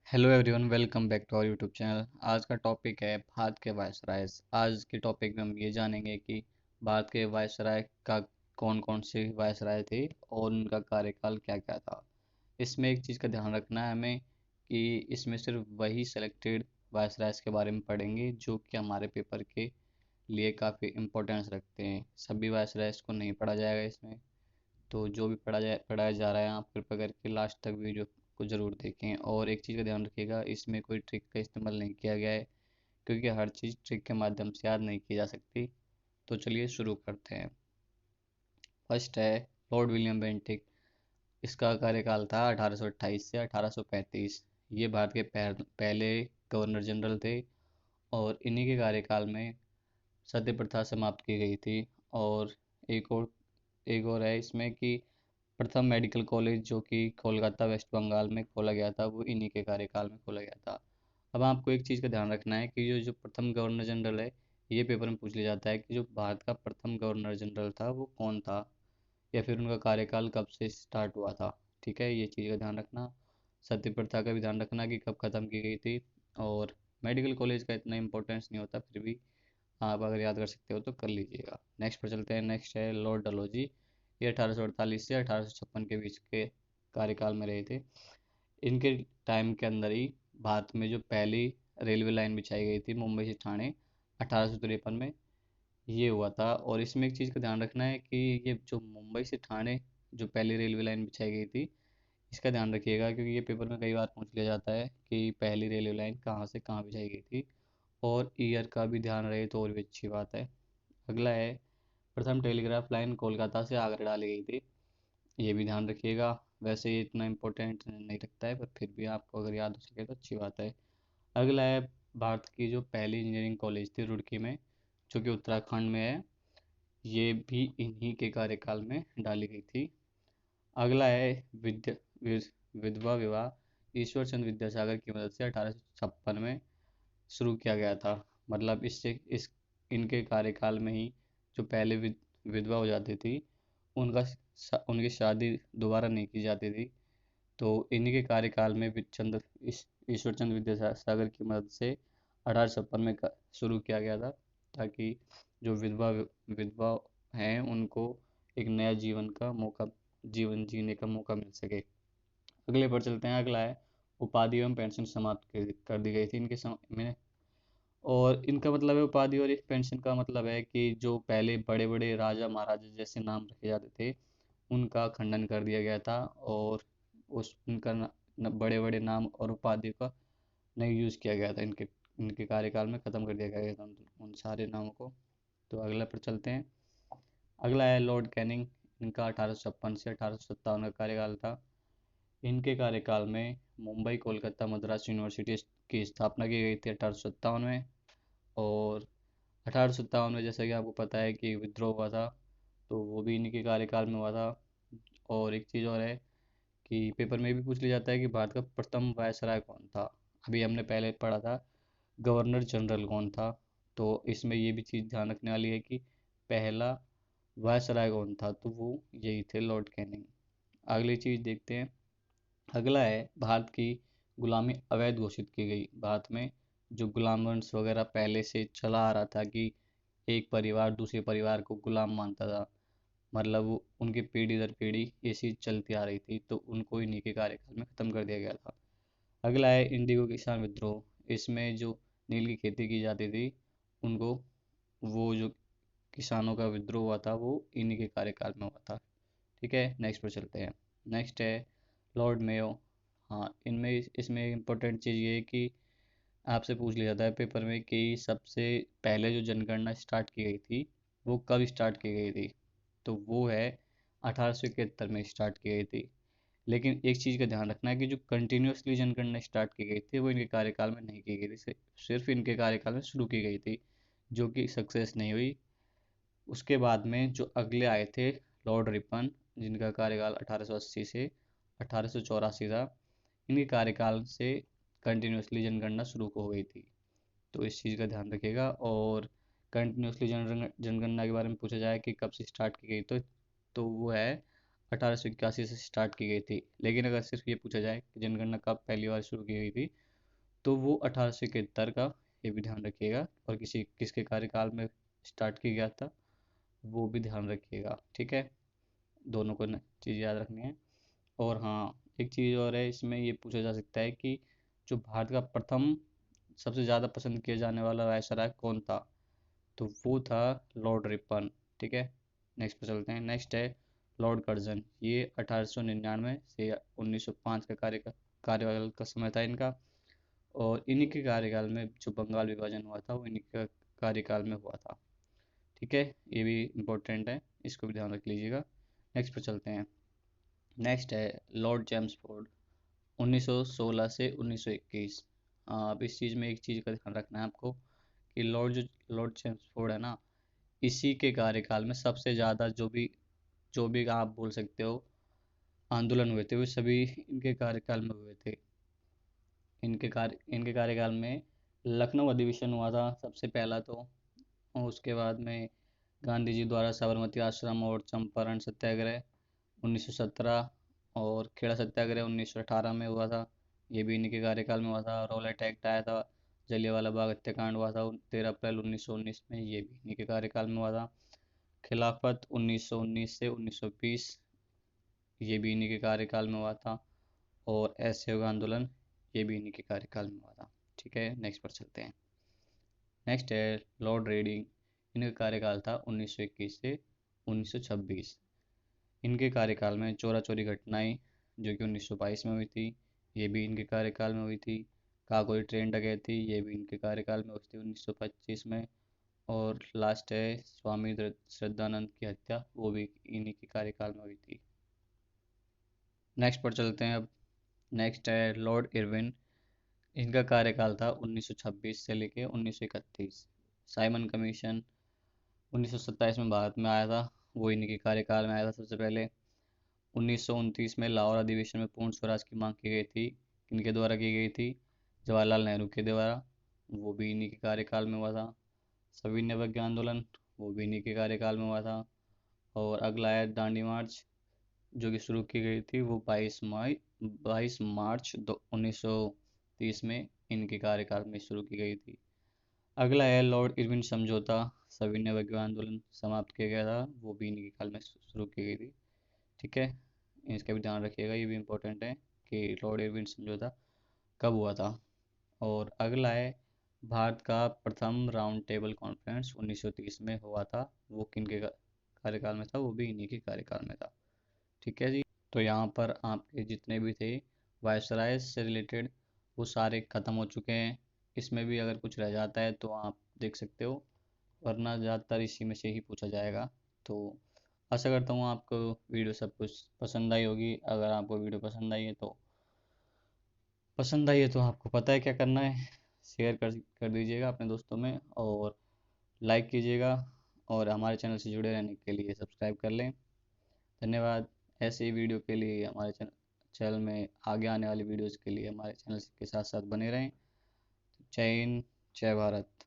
Hello everyone, welcome back to our YouTube channel. आज का topic है भारत के वायसरायज। आज के टॉपिक में हम ये जानेंगे कि भारत के वायसराय का कौन कौन से वायसराय थे और उनका कार्यकाल क्या क्या था। इसमें एक चीज़ का ध्यान रखना है हमें कि इसमें सिर्फ वही सेलेक्टेड वायसरायज के बारे में पढ़ेंगे जो कि हमारे पेपर के लिए काफ़ी इम्पोर्टेंस रखते हैं। सभी वायसरायज को नहीं पढ़ा जाएगा इसमें। तो जो भी पढ़ाया जा रहा है आप कृपया करके लास्ट तक वीडियो को ज़रूर देखें। और एक चीज़ का ध्यान रखिएगा, इसमें कोई ट्रिक का इस्तेमाल नहीं किया गया है क्योंकि हर चीज़ ट्रिक के माध्यम से याद नहीं की जा सकती। तो चलिए शुरू करते हैं। फर्स्ट है लॉर्ड विलियम बेंटिक। इसका कार्यकाल था 1828 से 1835। ये भारत के पहले गवर्नर जनरल थे और इन्हीं के कार्यकाल में सती प्रथा समाप्त की गई थी। और एक और एक और है इसमें कि प्रथम मेडिकल कॉलेज जो कि कोलकाता वेस्ट बंगाल में खोला गया था वो इन्हीं के कार्यकाल में खोला गया था। अब आपको एक चीज़ का ध्यान रखना है कि जो जो प्रथम गवर्नर जनरल है, ये पेपर में पूछ लिया जाता है कि जो भारत का प्रथम गवर्नर जनरल था वो कौन था या फिर उनका कार्यकाल कब से स्टार्ट हुआ था। ठीक है, ये चीज़ का ध्यान रखना। सती प्रथा का भी ध्यान रखना कि कब ख़त्म की गई थी। और मेडिकल कॉलेज का इतना इंपॉर्टेंस नहीं होता, फिर भी आप अगर याद कर सकते हो तो कर लीजिएगा। नेक्स्ट पर चलते हैं। नेक्स्ट है लॉर्ड डलहौजी। ये 1848 से 1856 के बीच के कार्यकाल में रहे थे। इनके टाइम के अंदर ही भारत में जो पहली रेलवे लाइन बिछाई गई थी मुंबई से ठाणे 1853 में, ये हुआ था। और इसमें एक चीज़ का ध्यान रखना है कि ये जो मुंबई से ठाणे जो पहली रेलवे लाइन बिछाई गई थी, इसका ध्यान रखिएगा क्योंकि ये पेपर में कई बार पूछ लिया जाता है कि पहली रेलवे लाइन कहाँ से कहाँ बिछाई गई थी। और ईयर का भी ध्यान रहे तो और भी अच्छी बात है। अगला है प्रथम टेलीग्राफ लाइन कोलकाता से आगरा डाली गई थी। ये भी ध्यान रखिएगा। वैसे ये इतना इम्पोर्टेंट नहीं लगता है पर फिर भी आपको अगर याद हो सके तो अच्छी बात है। अगला है भारत की जो पहली इंजीनियरिंग कॉलेज थी रुड़की में, जो कि उत्तराखंड में है। ये भी इन्हीं के कार्यकाल में डाली गई थी। अगला है विधवा विवाह ईश्वर चंद्र विद्यासागर की मदद से 1856 में शुरू किया गया था। मतलब इससे इस इनके कार्यकाल में ही जो पहले विधवा हो जाती थी उनकी शादी दोबारा नहीं की जाती थी। तो इन्हीं के कार्यकाल में ईश्वर चंद्र विद्यासागर की मदद से 1856 में शुरू किया गया था, ताकि जो विधवा हैं उनको एक नया जीवन जीने का मौका मिल सके। अगले पर चलते हैं। अगला है उपाधि एवं पेंशन समाप्त कर दी गई थी इनके समय में। और इनका मतलब है उपाधि और एक पेंशन का मतलब है कि जो पहले बड़े बड़े राजा महाराजा जैसे नाम रखे जाते थे उनका खंडन कर दिया गया था। और उस उनका बड़े बड़े नाम और उपाधि का नहीं यूज़ किया गया था। इनके इनके कार्यकाल में ख़त्म कर दिया गया था उन सारे नामों को। तो अगला पर चलते हैं। अगला है लॉर्ड कैनिंग। इनका 1856 से 1857 का कार्यकाल था। इनके कार्यकाल में मुंबई कोलकाता मद्रास यूनिवर्सिटी की स्थापना की गई थी 1857 में। और 1857 में जैसा कि आपको पता है कि विद्रोह हुआ था, तो वो भी इन्हीं के कार्यकाल में हुआ था। और एक चीज़ और है कि पेपर में भी पूछ लिया जाता है कि भारत का प्रथम वायसराय कौन था। अभी हमने पहले पढ़ा था गवर्नर जनरल कौन था, तो इसमें ये भी चीज़ ध्यान रखने वाली है कि पहला वायसराय कौन था, तो वो यही थे लॉर्ड कैनिंग। अगली चीज़ देखते हैं। अगला है भारत की गुलामी अवैध घोषित की गई। भारत में जो गुलाम वंश वगैरह पहले से चला आ रहा था कि एक परिवार दूसरे परिवार को गुलाम मानता था, मतलब वो उनकी पीढ़ी दर पीढ़ी ये चीज़ चलती आ रही थी, तो उनको इन्हीं के कार्यकाल में ख़त्म कर दिया गया था। अगला है इंडिगो किसान विद्रोह। इसमें जो नील की खेती की जाती थी उनको वो जो किसानों का विद्रोह हुआ था वो इन्हीं के कार्यकाल में हुआ था। ठीक है, नेक्स्ट पर चलते हैं। नेक्स्ट है लॉर्ड मेयो। हाँ, इनमें इसमें इम्पोर्टेंट चीज़ ये है कि आपसे पूछ लिया जाता है पेपर में कि सबसे पहले जो जनगणना स्टार्ट की गई थी वो कब स्टार्ट की गई थी, तो वो है 1871 में स्टार्ट की गई थी। लेकिन एक चीज़ का ध्यान रखना है कि जो कंटिन्यूसली जनगणना स्टार्ट की गई थी वो इनके कार्यकाल में नहीं की गई थी, सिर्फ इनके कार्यकाल में शुरू की गई थी, जो कि सक्सेस नहीं हुई। उसके बाद में जो अगले आए थे लॉर्ड रिपन, जिनका कार्यकाल 1880 से 1884 था। इनके कार्यकाल से कंटिन्यूसली जनगणना शुरू हो गई थी, तो इस चीज़ का ध्यान रखिएगा। और कंटिन्यूसली जनगणना के बारे में पूछा जाए कि कब से स्टार्ट की गई, तो वो है 1881 से स्टार्ट की गई थी। लेकिन अगर सिर्फ ये पूछा जाए कि जनगणना कब पहली बार शुरू की गई थी, तो वो 1871 का, ये भी ध्यान रखिएगा। और किसके कार्यकाल में स्टार्ट किया गया था, वो भी ध्यान रखिएगा। ठीक है, दोनों को चीज़ याद रखनी है। और हाँ, एक चीज़ और है, इसमें ये पूछा जा सकता है कि जो भारत का प्रथम सबसे ज़्यादा पसंद किया जाने वाला वायसराय कौन था, तो वो था लॉर्ड रिपन। ठीक है, नेक्स्ट पे चलते हैं। नेक्स्ट है लॉर्ड कर्जन। ये 1899 से 1905 का कार्यकाल का समय था इनका। और इन्हीं के कार्यकाल में जो बंगाल विभाजन हुआ था, वो इन्हीं के कार्यकाल में हुआ था। ठीक है, ये भी इम्पोर्टेंट है, इसको भी ध्यान रख लीजिएगा। नेक्स्ट पे चलते हैं। नेक्स्ट है लॉर्ड चैम्सफोर्ड, 1916 से 1921। अब इस चीज़ में एक चीज़ का ध्यान रखना है आपको कि लॉर्ड चैम्सफोर्ड है ना, इसी के कार्यकाल में सबसे ज़्यादा जो भी आप बोल सकते हो आंदोलन हुए थे, वो सभी इनके कार्यकाल में हुए थे। इनके कार्यकाल में लखनऊ अधिवेशन हुआ था सबसे पहला तो। और उसके बाद में गांधी जी द्वारा साबरमती आश्रम और चंपारण सत्याग्रह 1917, और खेड़ा सत्याग्रह 1918 में हुआ था, ये भी इन्हीं के कार्यकाल में हुआ था। रॉलेट एक्ट आया था, जलियांवाला बाग हत्याकांड हुआ था 13 अप्रैल 1919 में, ये भी इन्हीं के कार्यकाल में हुआ था। खिलाफत 1919 से 1920, ये भी इन्हीं के कार्यकाल में हुआ था। और असहयोग आंदोलन, ये भी इन्हीं के कार्यकाल में हुआ था। ठीक है, नेक्स्ट पर चलते हैं। नेक्स्ट है लॉर्ड रेडिंग। इनका कार्यकाल था 1921 से 1926। इनके कार्यकाल में चोरा चोरी घटनाएं जो कि 1922 में हुई थी, ये भी इनके कार्यकाल में हुई थी। काकोरी ट्रेन डकैती, ये भी इनके कार्यकाल में हुई थी 1925 में। और लास्ट है स्वामी श्रद्धानंद की हत्या, वो भी इन्हीं के कार्यकाल में हुई थी। नेक्स्ट पर चलते हैं अब। नेक्स्ट है लॉर्ड इरविन। इनका कार्यकाल था 1926 से लेके 1931। साइमन कमीशन 1927 में भारत में आया था, वो इन्हीं के कार्यकाल में आया था सबसे पहले। 1929 में लाहौर अधिवेशन में पूर्ण स्वराज की मांग की गई थी, किनके द्वारा की गई थी, जवाहरलाल नेहरू के द्वारा, वो भी इन्हीं के कार्यकाल में हुआ था। सविनय अवज्ञा आंदोलन, वो भी इन्हीं के कार्यकाल में हुआ था। और अगला है दांडी मार्च, जो कि शुरू की गई थी, वो 22 मार्च 1930 में इनके कार्यकाल में शुरू की गई थी। अगला है लॉर्ड इरविन समझौता, सविनय अवज्ञा आंदोलन समाप्त किया गया था, वो भी इनके काल में शुरू की गई थी। ठीक है, इसका भी ध्यान रखिएगा, ये भी इम्पोर्टेंट है कि लॉर्ड इरविन समझौता कब हुआ था। और अगला है भारत का प्रथम राउंड टेबल कॉन्फ्रेंस 1930 में हुआ था, वो किन के कार्यकाल में था, वो भी इन्हीं के कार्यकाल में था। ठीक है जी, तो यहाँ पर आपके जितने भी थे वायसराय से रिलेटेड, वो सारे ख़त्म हो चुके हैं। इसमें भी अगर कुछ रह जाता है तो आप देख सकते हो, वरना ज़्यादातर इसी में से ही पूछा जाएगा। तो आशा करता हूँ आपको वीडियो सब कुछ पसंद आई होगी। अगर आपको वीडियो पसंद आई है तो आपको पता है क्या करना है, शेयर कर दीजिएगा अपने दोस्तों में, और लाइक कीजिएगा। और हमारे चैनल से जुड़े रहने के लिए सब्सक्राइब कर लें। धन्यवाद। ऐसे ही वीडियो के लिए हमारे चैनल में आगे आने वाली वीडियोस के लिए हमारे चैनल के साथ साथ बने रहें। जय हिंद, जय भारत।